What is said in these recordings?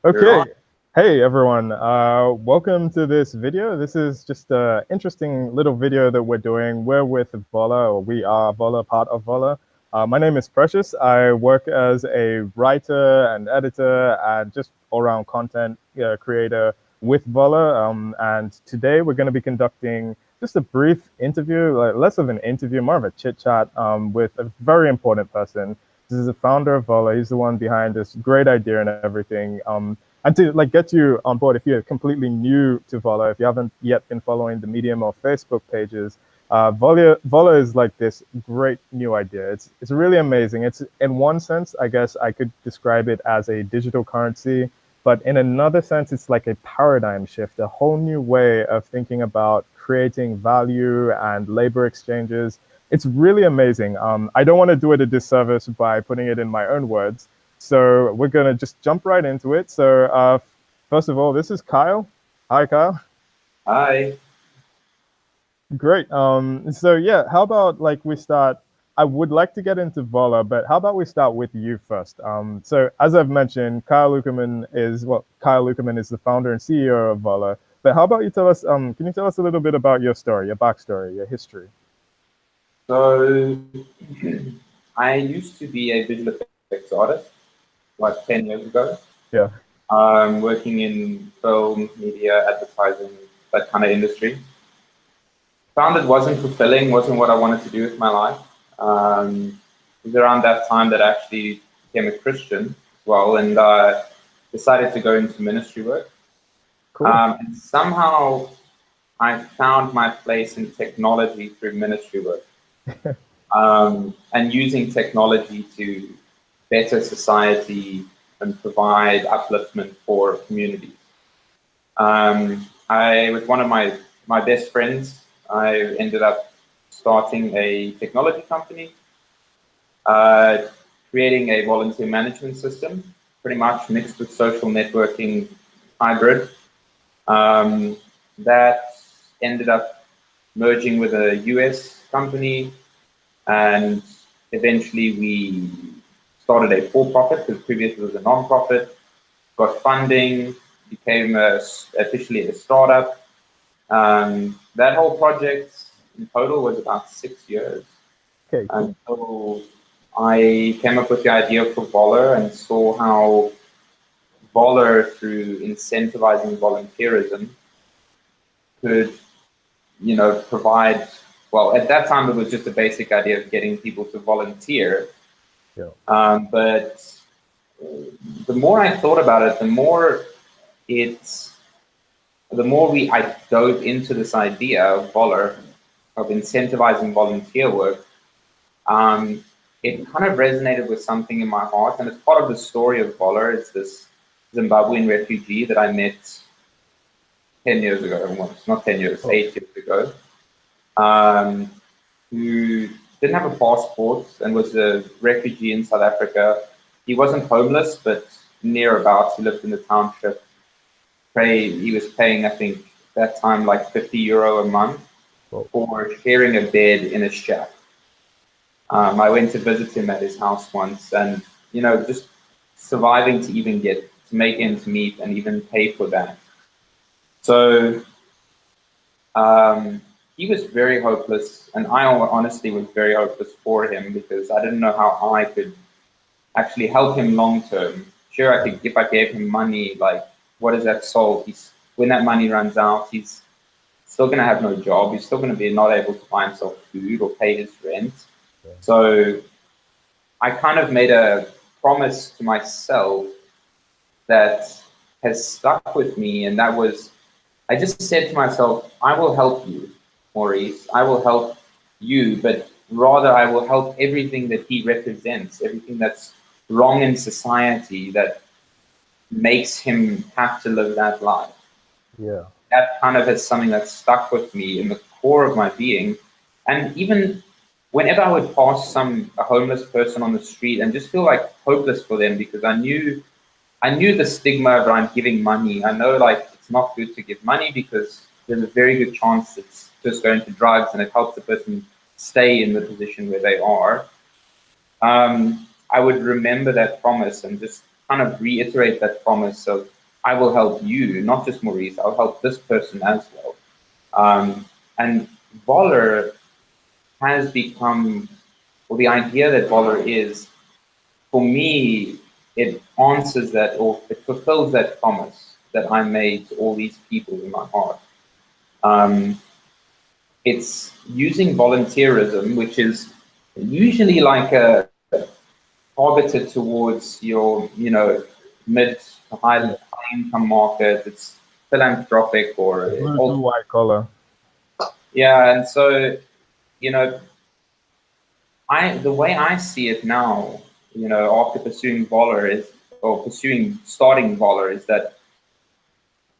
You're Okay. on. Hey everyone. Welcome to this video. This is just an interesting little video that we're doing. We're with Vollar, or we are Vollar, part of Vollar. My name is Precious. I work as a writer and editor and just all-around content creator with Vollar. And today we're going to be conducting just a brief interview, like less of an interview, more of a chit chat with a very important person. This is the founder of Vollar. He's the one behind this great idea and everything. And to like get you on board, if you're completely new to Vollar, if you haven't yet been following the Medium or Facebook pages, Vollar is like this great new idea. It's really amazing. It's in one sense, I guess I could describe it as a digital currency, but in another sense, it's like a paradigm shift, a whole new way of thinking about creating value and labor exchanges. It's really amazing. I don't want to do it a disservice by putting it in my own words. So we're going to just jump right into it. So first of all, this is Kyle. Hi, Kyle. Hi. Great. So yeah, how about like we start? I would like to get into Vola, but how about we start with you first? So as I've mentioned, Kyle Ueckermann is the founder and CEO of Vola. But how about you tell us? Can you tell us a little bit about your story, your backstory, your history? So I used to be a visual effects artist like 10 years ago, Yeah. working in film, media, advertising, that kind of industry. Found it wasn't fulfilling, wasn't what I wanted to do with my life. It was around that time that I actually became a Christian as well and decided to go into ministry work. Cool. And somehow I found my place in technology through ministry work. And using technology to better society and provide upliftment for communities. With one of my best friends, I ended up starting a technology company, uh, creating a volunteer management system, pretty much mixed with social networking hybrid. Um, that ended up merging with a US company, and eventually we started a for-profit because previously it was a non-profit, got funding, became officially a startup. That whole project in total was about 6 years Okay. Cool. until I came up with the idea for Vollar and saw how Vollar, through incentivizing volunteerism, could provide, well, at that time it was just a basic idea of getting people to volunteer. Yeah. But the more I thought about it, it's, the more I dove into this idea of Vollar, of incentivizing volunteer work, it kind of resonated with something in my heart. And it's part of the story of Vollar. It's this Zimbabwean refugee that I met 10 years ago, almost, not 10 years, Oh. 8 years ago, um, who didn't have a passport and was a refugee in South Africa. He wasn't homeless, but near about. He lived in the township. He was paying, I think, that time like €50 a month Oh. for sharing a bed in a shack. I went to visit him at his house once, and just surviving to even get to make ends meet and even pay for that. So he was very hopeless, and I honestly was very hopeless for him because I didn't know how I could actually help him long term. Sure, I could, if I gave him money, like what does that solve? When that money runs out, he's still going to have no job. He's still going to be not able to buy himself food or pay his rent. Yeah. So I kind of made a promise to myself that has stuck with me, and that was, I just said to myself, I will help you, Maurice. I will help you, but rather I will help everything that he represents, everything that's wrong in society that makes him have to live that life. Yeah. That kind of is something that stuck with me in the core of my being. And even whenever I would pass a homeless person on the street and just feel like hopeless for them because I knew the stigma around giving money. I know like it's not good to give money because there's a very good chance it's just going to drugs and it helps the person stay in the position where they are. I would remember that promise and just kind of reiterate that promise of, I will help you, not just Maurice, I'll help this person as well. And Vollar has become, well, the idea that Vollar is, for me, it answers that, or it fulfills that promise that I made to all these people in my heart. It's using volunteerism, which is usually like a targeted towards your, mid to high income market. It's philanthropic or Blue white collar. Yeah, and so, the way I see it now, after pursuing Vollar starting Vollar, is that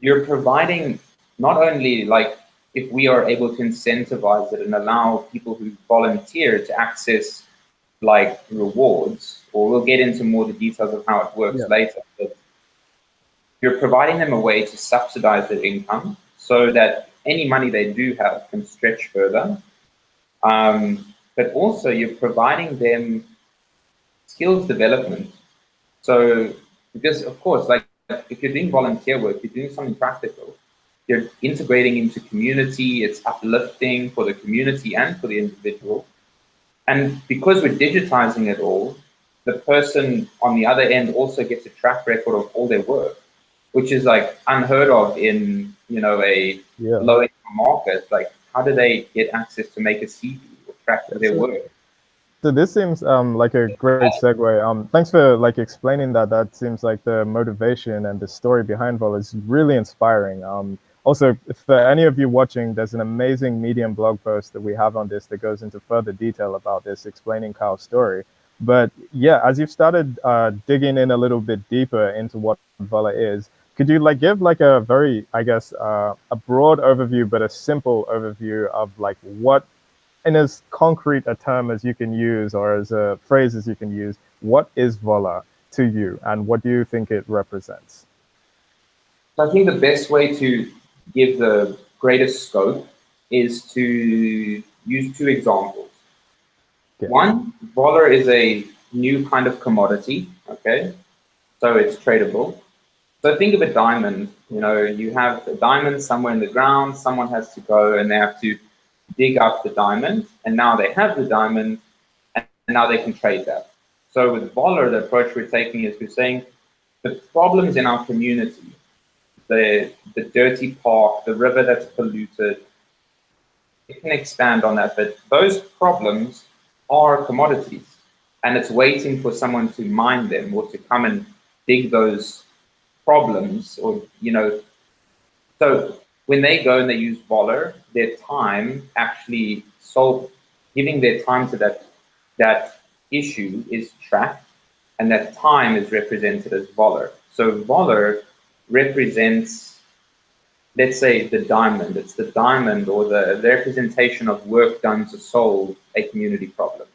you're providing not only, like, if we are able to incentivize it and allow people who volunteer to access like rewards, or we'll get into more the details of how it works later, but you're providing them a way to subsidize their income so that any money they do have can stretch further. But also you're providing them skills development. So, because of course, like if you're doing volunteer work, you're doing something practical. You're integrating into community, it's uplifting for the community and for the individual. And because we're digitizing it all, the person on the other end also gets a track record of all their work, which is like unheard of in, a low income market. Like, how do they get access to make a CV or track their work? So this seems like a great segue. Thanks for like explaining that. That seems like the motivation and the story behind Vollar is really inspiring. Also, for any of you watching, there's an amazing Medium blog post that we have on this that goes into further detail about this, explaining Kyle's story. But yeah, as you've started digging in a little bit deeper into what Vollar is, could you like give like a very, I guess, a broad overview, but a simple overview of like what, in as concrete a term as you can use, or as a phrase as you can use, what is Vollar to you, and what do you think it represents? So I think the best way to give the greatest scope is to use two examples. Okay. One, Vollar is a new kind of commodity, okay? So it's tradable. So think of a diamond. You have a diamond somewhere in the ground, someone has to go and they have to dig up the diamond, and now they have the diamond, and now they can trade that. So with Vollar, the approach we're taking is we're saying the problems in our community, the dirty park, the river that's polluted, it can expand on that, but those problems are commodities, and it's waiting for someone to mine them or to come and dig those problems, or, so when they go and they use Vollar, their time actually giving their time to that issue is tracked, and that time is represented as Vollar. So Vollar represents, let's say, the diamond. It's the diamond, or the representation of work done to solve a community problem.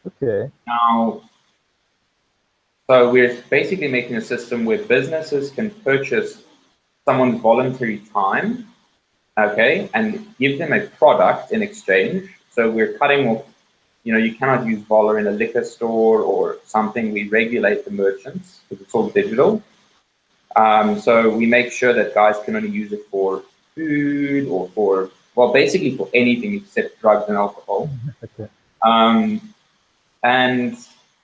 Okay. Now, so we're basically making a system where businesses can purchase someone's voluntary time, okay, and give them a product in exchange. So we're cutting off, you cannot use Vollar in a liquor store or something. We regulate the merchants because it's all digital. So we make sure that guys can only use it for food or for, well, basically for anything except drugs and alcohol. Okay. And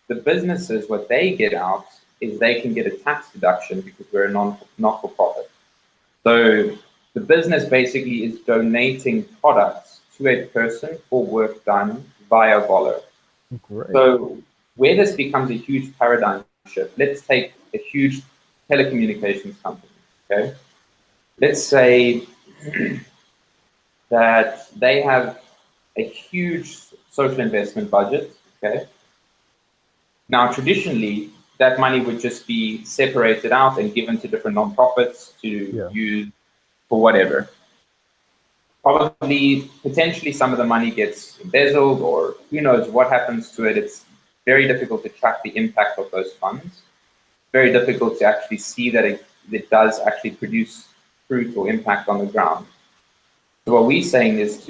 the businesses, what they get out is they can get a tax deduction because we're a not-for-profit. So the business basically is donating products to a person for work done via Vollar. Great. So where this becomes a huge paradigm shift, let's take a huge telecommunications company, okay? Let's say that they have a huge social investment budget, okay? Now, traditionally, that money would just be separated out and given to different nonprofits to use for whatever. Probably, potentially, some of the money gets embezzled, or who knows what happens to it. It's very difficult to track the impact of those funds. Very difficult to actually see that it does actually produce fruit or impact on the ground. So what we're saying is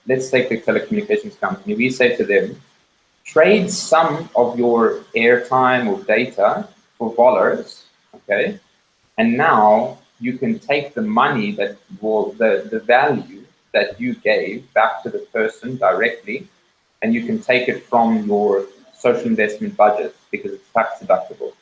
let's take the telecommunications company. We say to them, trade some of your airtime or data for Vollars, okay? And now you can take the money that, well, the value that you gave back to the person directly, and you can take it from your social investment budget because it's tax deductible.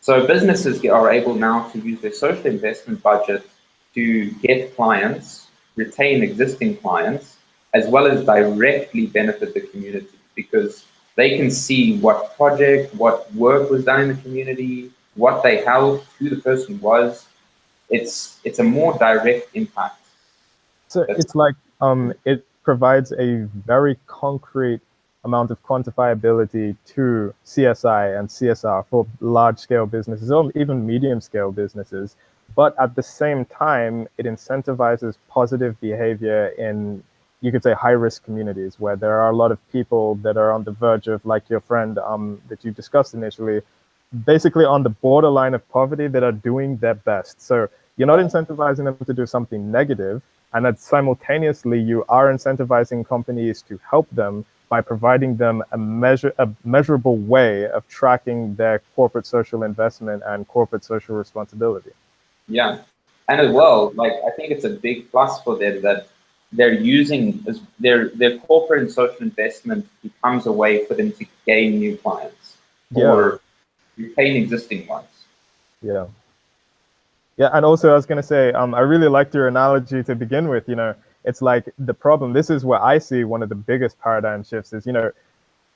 So businesses are able now to use their social investment budget to get clients, retain existing clients, as well as directly benefit the community because they can see what project, what work was done in the community, what they helped, who the person was. It's a more direct impact. So it's like it provides a very concrete amount of quantifiability to CSI and CSR for large scale businesses or even medium scale businesses. But at the same time, it incentivizes positive behavior in, you could say, high risk communities where there are a lot of people that are on the verge of, like your friend that you discussed initially, basically on the borderline of poverty that are doing their best. So you're not incentivizing them to do something negative, and that simultaneously you are incentivizing companies to help them by providing them a measurable way of tracking their corporate social investment and corporate social responsibility. Yeah, and as well, like I think it's a big plus for them that they're using their corporate and social investment becomes a way for them to gain new clients or retain existing ones. Yeah. Yeah, and also I was gonna say, I really liked your analogy to begin with. You know, it's like the problem. This is where I see one of the biggest paradigm shifts is, you know,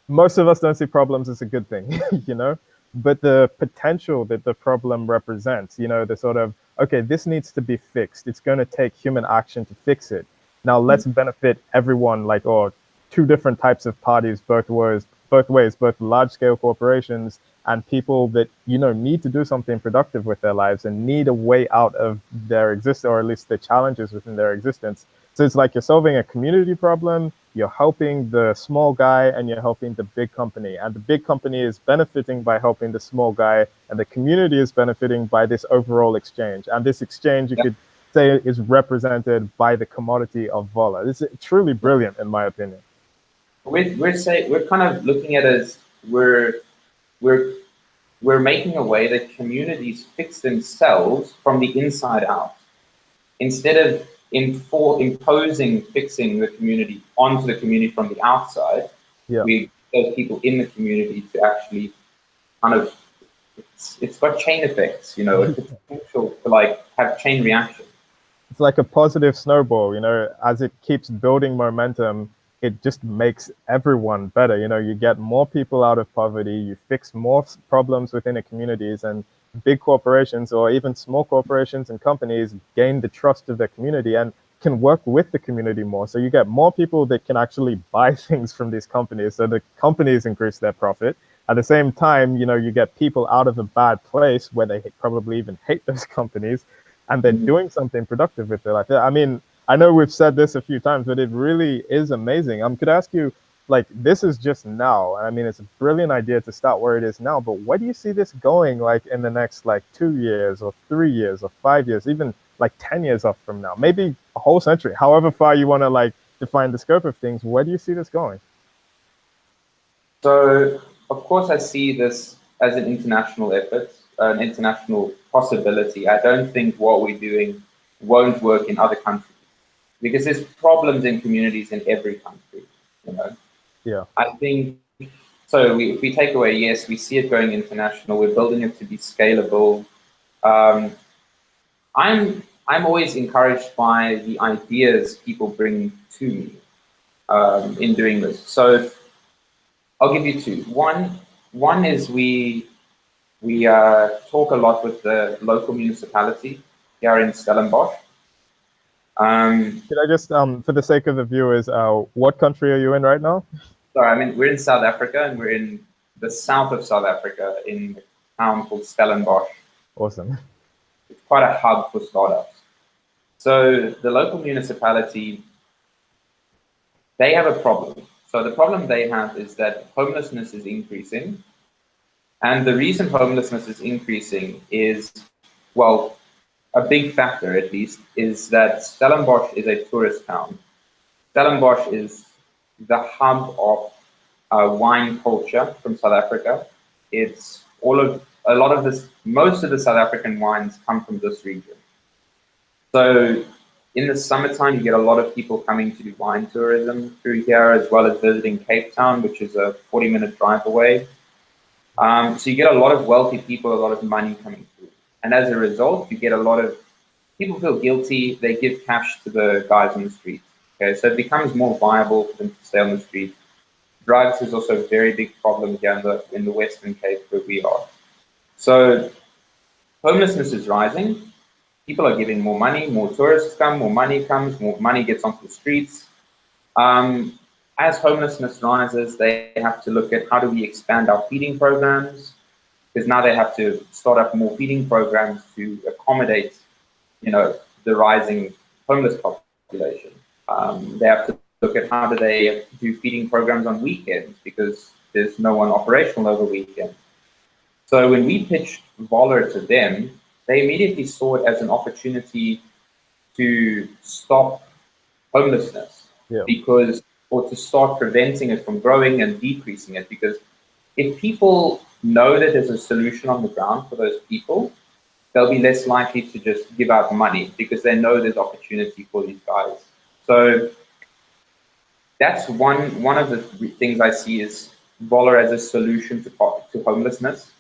most of us don't see problems as a good thing, you know, but the potential that the problem represents, you know, the sort of, okay, this needs to be fixed. It's going to take human action to fix it. Now let's benefit everyone, like, or two different types of parties, both ways, both large scale corporations and people that, you know, need to do something productive with their lives and need a way out of their existence, or at least the challenges within their existence. So it's like you're solving a community problem, you're helping the small guy, and you're helping the big company. And the big company is benefiting by helping the small guy, and the community is benefiting by this overall exchange. And this exchange, you could say, is represented by the commodity of Vollar. This is truly brilliant, in my opinion. We're kind of looking at it as we're making a way that communities fix themselves from the inside out. Instead of imposing fixing the community onto the community from the outside, we those people in the community to actually kind of, it's got chain effects, you know, it's potential to like have chain reaction. It's like a positive snowball, you know, as it keeps building momentum, it just makes everyone better. You know, you get more people out of poverty, you fix more problems within the communities, and big corporations or even small corporations and companies gain the trust of their community and can work with the community more. So you get more people that can actually buy things from these companies. So the companies increase their profit. At the same time, you know, you get people out of a bad place where they probably even hate those companies, and they're doing something productive with their life. I mean, I know we've said this a few times, but it really is amazing. Could I ask you, like, this is just now. I mean, it's a brilliant idea to start where it is now, but where do you see this going, like, in the next, like, 2 years or 3 years or 5 years, even like 10 years off from now, maybe a whole century, however far you want to, like, define the scope of things? Where do you see this going? So, of course, I see this as an international effort, an international possibility. I don't think what we're doing won't work in other countries because there's problems in communities in every country, you know. Yeah. I think, so if we take away, yes, we see it going international, we're building it to be scalable. I'm always encouraged by the ideas people bring to me in doing this. So I'll give you two. One is we talk a lot with the local municipality here in Stellenbosch. Could I just, for the sake of the viewers, what country are you in right now? Sorry, I mean, we're in South Africa, and we're in the south of South Africa in a town called Stellenbosch. Awesome. It's quite a hub for startups. So the local municipality, they have a problem. So the problem they have is that homelessness is increasing. And the reason homelessness is increasing is, well, a big factor at least, is that Stellenbosch is a tourist town. Stellenbosch is the hub of wine culture from South Africa. It's all of a lot of this, most of the South African wines come from this region. So in the summertime, you get a lot of people coming to do wine tourism through here, as well as visiting Cape Town, which is a 40-minute drive away. So you get a lot of wealthy people, a lot of money coming through. And as a result, you get a lot of people feel guilty. They give cash to the guys on the street. Okay, so it becomes more viable for them to stay on the street. Drugs is also a very big problem here in the Western Cape where we are. So homelessness is rising. People are giving more money, more tourists come, more money comes, more money gets onto the streets. As homelessness rises, they have to look at how do we expand our feeding programs, because now they have to start up more feeding programs to accommodate, the rising homeless population. They have to look at how do they do feeding programs on weekends, because there's no one operational over weekends. So when we pitched Vollar to them, they immediately saw it as an opportunity to stop homelessness, or to start preventing it from growing and decreasing it. Because if people know that there's a solution on the ground for those people, they'll be less likely to just give out money because they know there's opportunity for these guys. So that's one of the things I see is Vollar as a solution to homelessness.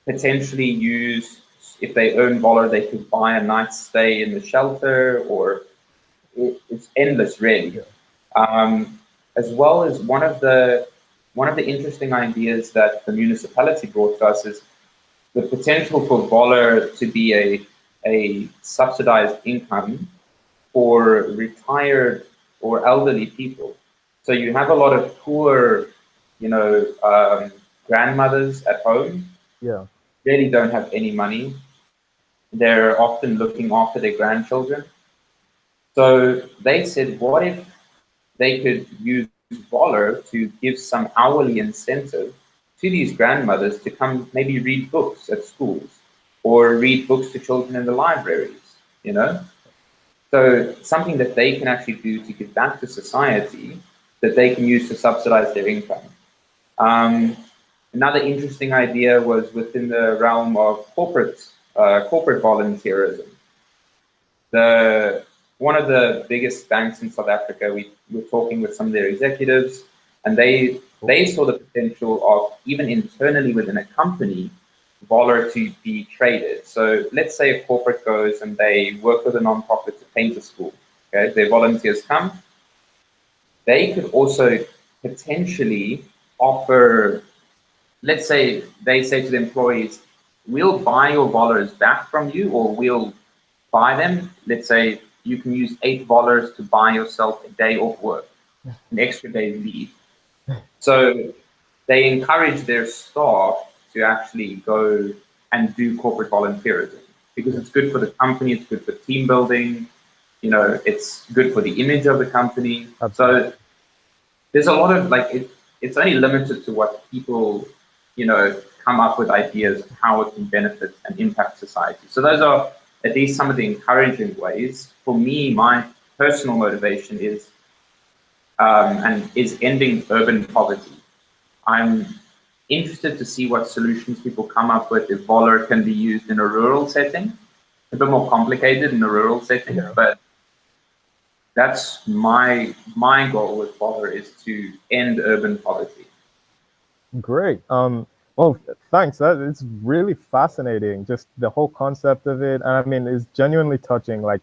Potentially use, if they earn Vollar, they could buy a night's stay in the shelter, or it's endless, really. As well as one of the interesting ideas that the municipality brought to us is the potential for Vollar to be a subsidized income for retired or elderly people. So you have a lot of poor, grandmothers at home. Really don't have any money. They're often looking after their grandchildren. So they said, what if they could use Vollar to give some hourly incentive to these grandmothers to come maybe read books at schools or read books to children in the libraries, So something that they can actually do to give back to society that they can use to subsidize their income. Another interesting idea was within the realm of corporate volunteerism. One of the biggest banks in South Africa, we were talking with some of their executives, and they saw the potential of, even internally within a company, Vollar to be traded. So let's say a corporate goes and they work with a nonprofit to paint a school. Okay, their volunteers come. They could also potentially offer, let's say they say to the employees, we'll buy your Vollars back from you, or we'll buy them. Let's say you can use 8 Vollars to buy yourself a day off work, an extra day leave. So they encourage their staff to actually go and do corporate volunteerism, because it's good for the company, it's good for team building, it's good for the image of the company. So there's a lot of, it's only limited to what people, come up with ideas of how it can benefit and impact society. So those are at least some of the encouraging ways. For me, my personal motivation is ending urban poverty. I'm interested to see what solutions people come up with if Vollar can be used in a rural setting. A bit more complicated in a rural setting, but that's my goal with Vollar, is to end urban poverty. Great. Well, thanks. It's really fascinating, just the whole concept of it. And I mean, it's genuinely touching, like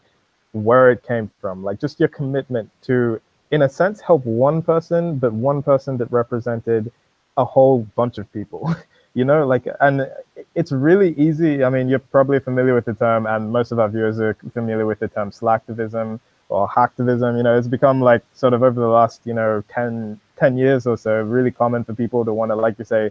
where it came from, like just your commitment to, in a sense, help one person, but one person that represented a whole bunch of people, and it's really easy. I mean, you're probably familiar with the term, and most of our viewers are familiar with the term slacktivism or hacktivism. It's become like sort of over the last, 10 years or so, really common for people to want to, like you say,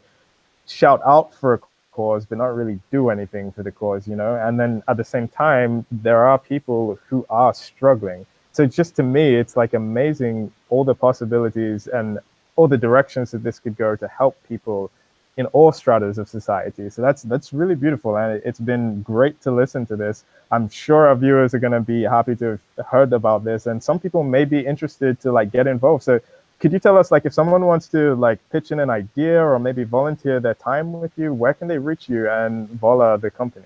shout out for a cause, but not really do anything for the cause, and then at the same time, there are people who are struggling. So just to me, it's like amazing, all the possibilities and all the directions that this could go to help people in all stratas of society. So that's really beautiful, and it's been great to listen to this. I'm sure our viewers are going to be happy to have heard about this, and some people may be interested to get involved. So could you tell us, like, if someone wants to like pitch in an idea or maybe volunteer their time with you, where can they reach you and Vollar, the company?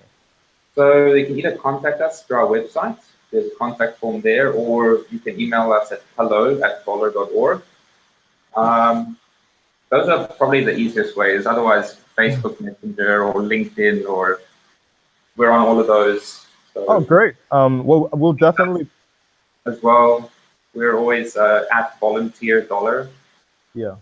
So they can either contact us through our website, there's a contact form there, or you can email us at hello@vollar.org. Those are probably the easiest ways. Otherwise, Facebook Messenger or LinkedIn, or we're on all of those. So Oh, great. Well, we'll definitely. As well, we're always at volunteer dollar. Yeah.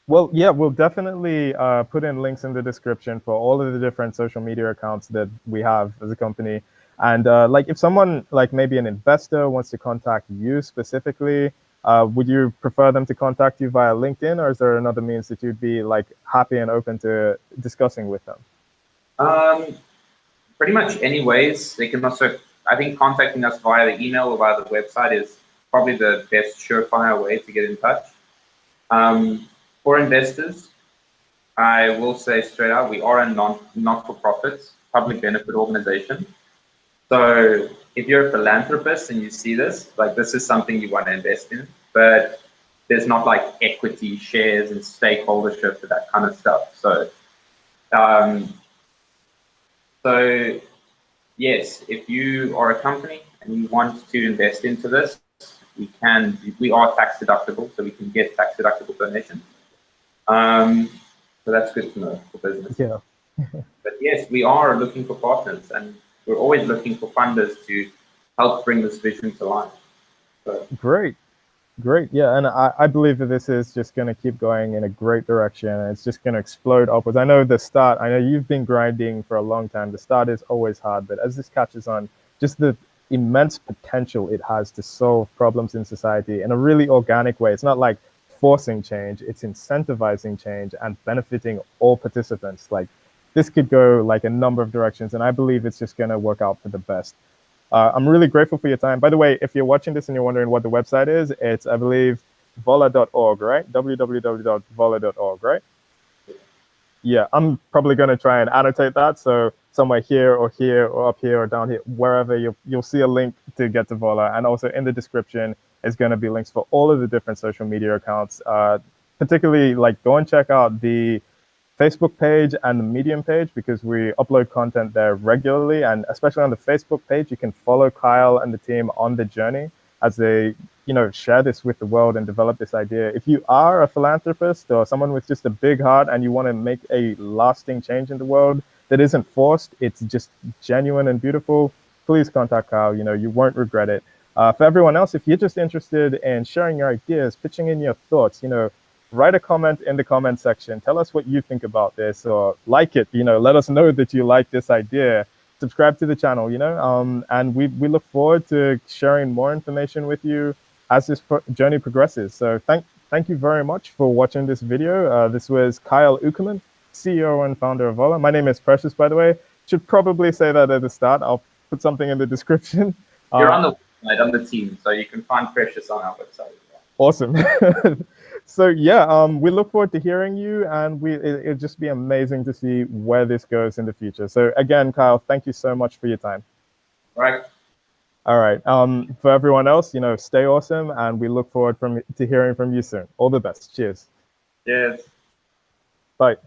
Well, yeah, we'll definitely put in links in the description for all of the different social media accounts that we have as a company. And like, if someone, like maybe an investor, wants to contact you specifically, would you prefer them to contact you via LinkedIn, or is there another means that you'd be like happy and open to discussing with them? Pretty much anyways. They can also, I think contacting us via the email or via the website is probably the best surefire way to get in touch. For investors, I will say straight out, we are a not-for-profit public benefit organization. So if you're a philanthropist and you see this, like this is something you want to invest in, but there's not like equity, shares, and stakeholdership and that kind of stuff. So yes, if you are a company and you want to invest into this, we are tax deductible, so we can get tax deductible donations. So that's good to know for business. Yeah. But yes, we are looking for partners, and we're always looking for funders to help bring this vision to life. So. Great. Great. Yeah. And I believe that this is just going to keep going in a great direction. And it's just going to explode upwards. I know I know you've been grinding for a long time. The start is always hard, but as this catches on, just the immense potential it has to solve problems in society in a really organic way. It's not like forcing change, it's incentivizing change and benefiting all participants. Like, this could go like a number of directions, and I believe it's just going to work out for the best. I'm really grateful for your time. By the way, if you're watching this and you're wondering what the website is, it's, I believe, vollar.org, right? www.vollar.org, right? Yeah, I'm probably going to try and annotate that. So somewhere here or up here or down here, wherever you'll see a link to get to Vollar. And also in the description is going to be links for all of the different social media accounts. Particularly, like, go and check out the Facebook page and the Medium page, because we upload content there regularly. And especially on the Facebook page, you can follow Kyle and the team on the journey as they, share this with the world and develop this idea. If you are a philanthropist or someone with just a big heart and you want to make a lasting change in the world that isn't forced, it's just genuine and beautiful, please contact Kyle. You won't regret it. For everyone else, if you're just interested in sharing your ideas, pitching in your thoughts, write a comment in the comment section. Tell us what you think about this, or like it. Let us know that you like this idea. Subscribe to the channel. And we look forward to sharing more information with you as this journey progresses. So thank you very much for watching this video. This was Kyle Ueckermann, CEO and founder of Vollar. My name is Precious, by the way. Should probably say that at the start. I'll put something in the description. You're on the website, on the team, so you can find Precious on our website. Awesome. So yeah, we look forward to hearing you, and it'll just be amazing to see where this goes in the future. So again, Kyle, thank you so much for your time. All right. For everyone else, stay awesome, and we look forward to hearing from you soon. All the best. Cheers. Cheers. Bye.